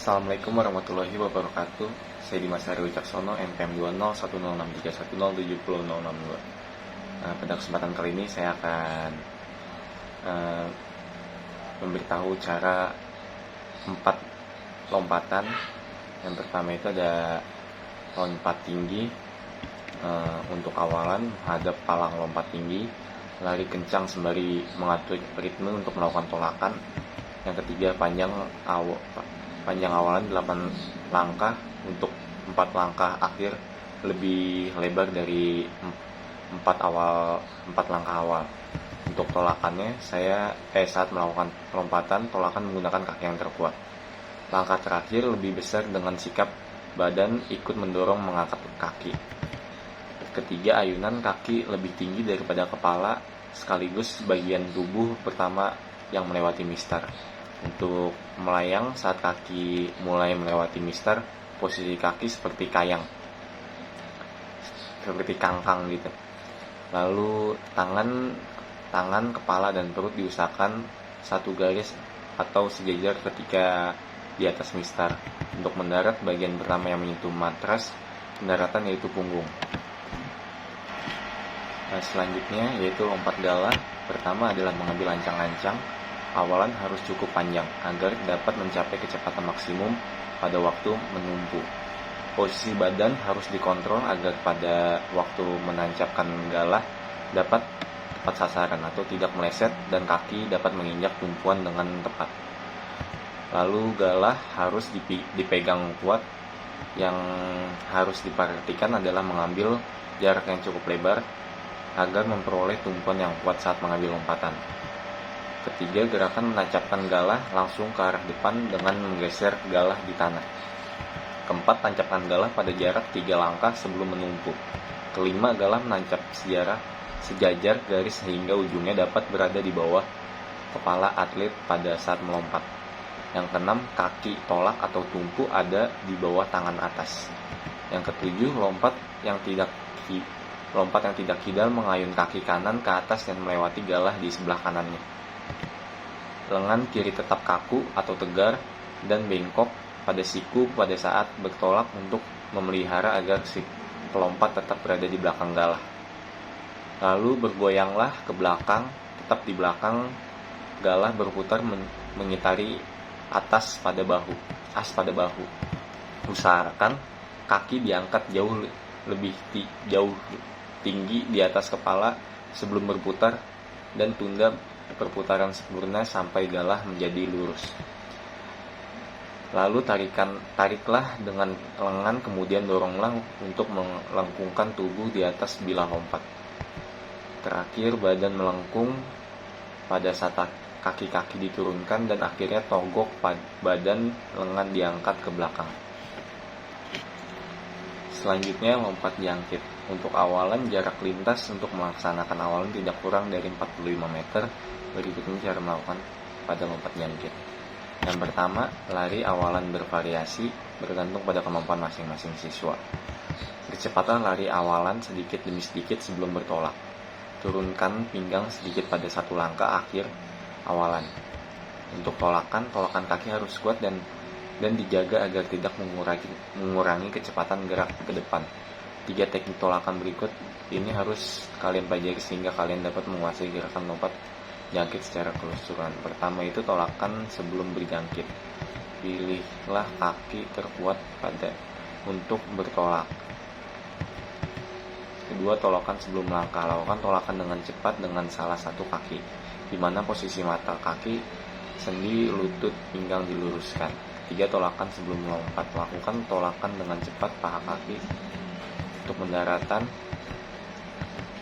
Assalamualaikum warahmatullahi wabarakatuh. Saya Dimas Hari Wicaksono, NPM 201063107000. Pada kesempatan kali ini saya akan memberitahu cara 4 lompatan. Yang pertama itu ada lompat tinggi untuk awalan, menghadap palang lompat tinggi, lari kencang sembari mengatur ritme untuk melakukan tolakan. Yang ketiga panjang awalan 8 langkah untuk 4 langkah akhir lebih lebar dari 4 langkah awal. Untuk tolakannya saat melakukan lompatan, tolakan menggunakan kaki yang terkuat. Langkah terakhir lebih besar dengan sikap badan ikut mendorong mengangkat kaki. Ketiga, ayunan kaki lebih tinggi daripada kepala sekaligus bagian tubuh pertama yang melewati mistar. Untuk melayang, saat kaki mulai melewati mistar, posisi kaki seperti kangkang gitu. Lalu tangan, kepala, dan perut diusahakan satu garis atau sejajar ketika di atas mistar. Untuk mendarat, bagian pertama yang menyentuh matras pendaratan yaitu punggung. Selanjutnya yaitu lompat galah. Pertama adalah mengambil ancang-ancang. Awalan harus cukup panjang agar dapat mencapai kecepatan maksimum pada waktu menumpu. Posisi badan harus dikontrol agar pada waktu menancapkan galah dapat tepat sasaran atau tidak meleset dan kaki dapat menginjak tumpuan dengan tepat. Lalu galah harus dipegang kuat. Yang harus diperhatikan adalah mengambil jarak yang cukup lebar agar memperoleh tumpuan yang kuat saat mengambil lompatan. Ketiga, gerakan menancapkan galah langsung ke arah depan dengan menggeser galah di tanah. Keempat, tancapkan galah pada jarak 3 langkah sebelum menumpu. Kelima, galah menancap sejajar garis sehingga ujungnya dapat berada di bawah kepala atlet pada saat melompat. Yang keenam, kaki tolak atau tumpu ada di bawah tangan atas. Yang ketujuh, lompat yang tidak kidal mengayun kaki kanan ke atas dan melewati galah di sebelah kanannya. Lengan kiri tetap kaku atau tegar dan bengkok pada siku pada saat bertolak untuk memelihara agar si pelompat tetap berada di belakang galah. Lalu bergoyanglah ke belakang, tetap di belakang galah, berputar mengitari as pada bahu. Usahakan kaki diangkat jauh tinggi di atas kepala sebelum berputar dan tunda perputaran sempurna sampai galah menjadi lurus. Lalu tariklah dengan lengan, kemudian doronglah untuk melengkungkan tubuh di atas bilah lompat. Terakhir, badan melengkung pada saat kaki-kaki diturunkan dan akhirnya tonggok badan, lengan diangkat ke belakang. Selanjutnya, lompat jangkit. Untuk awalan, jarak lintas untuk melaksanakan awalan tidak kurang dari 45 meter. Berikut ini cara melakukan pada lompat jangkit. Yang pertama, lari awalan bervariasi bergantung pada kemampuan masing-masing siswa. Kecepatan lari awalan sedikit demi sedikit sebelum bertolak. Turunkan pinggang sedikit pada satu langkah akhir awalan. Untuk tolakan kaki harus kuat dan dijaga agar tidak mengurangi kecepatan gerak ke depan. 3 teknik tolakan berikut ini harus kalian pelajari sehingga kalian dapat menguasai gerakan lompat jangkit secara keseluruhan. Pertama itu tolakan sebelum berjangkit. Pilihlah kaki terkuat untuk bertolak. Kedua, tolakan sebelum melangkah. Lakukan tolakan dengan cepat dengan salah satu kaki, di mana posisi mata kaki, sendi, lutut, pinggang diluruskan. Ketiga, tolakan sebelum melompat. Lakukan tolakan dengan cepat paha kaki. Untuk mendaratan,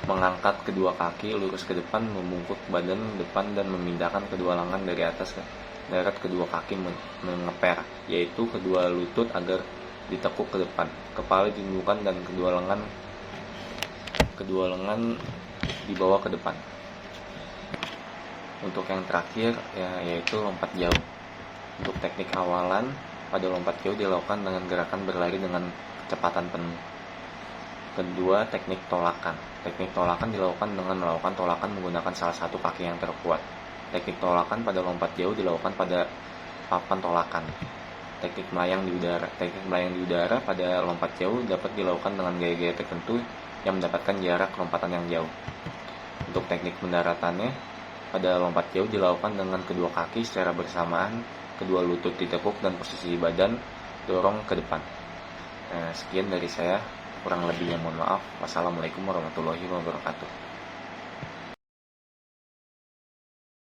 mengangkat kedua kaki lurus ke depan, membungkuk badan depan dan memindahkan kedua lengan dari atas ke darat. Kedua kaki mengeper, yaitu kedua lutut agar ditekuk ke depan. Kepala ditundukkan dan kedua lengan dibawa ke depan. Untuk yang terakhir yaitu lompat jauh. Untuk teknik awalan pada lompat jauh dilakukan dengan gerakan berlari dengan kecepatan penuh. Kedua, teknik tolakan. Teknik tolakan dilakukan dengan melakukan tolakan menggunakan salah satu kaki yang terkuat. Teknik tolakan pada lompat jauh dilakukan pada papan tolakan. Teknik melayang di udara. Teknik melayang di udara pada lompat jauh dapat dilakukan dengan gaya-gaya tertentu yang mendapatkan jarak lompatan yang jauh. Untuk teknik pendaratannya, pada lompat jauh dilakukan dengan kedua kaki secara bersamaan, kedua lutut ditekuk dan posisi badan dorong ke depan. Sekian dari saya, kurang lebihnya mohon maaf. Wassalamualaikum warahmatullahi wabarakatuh.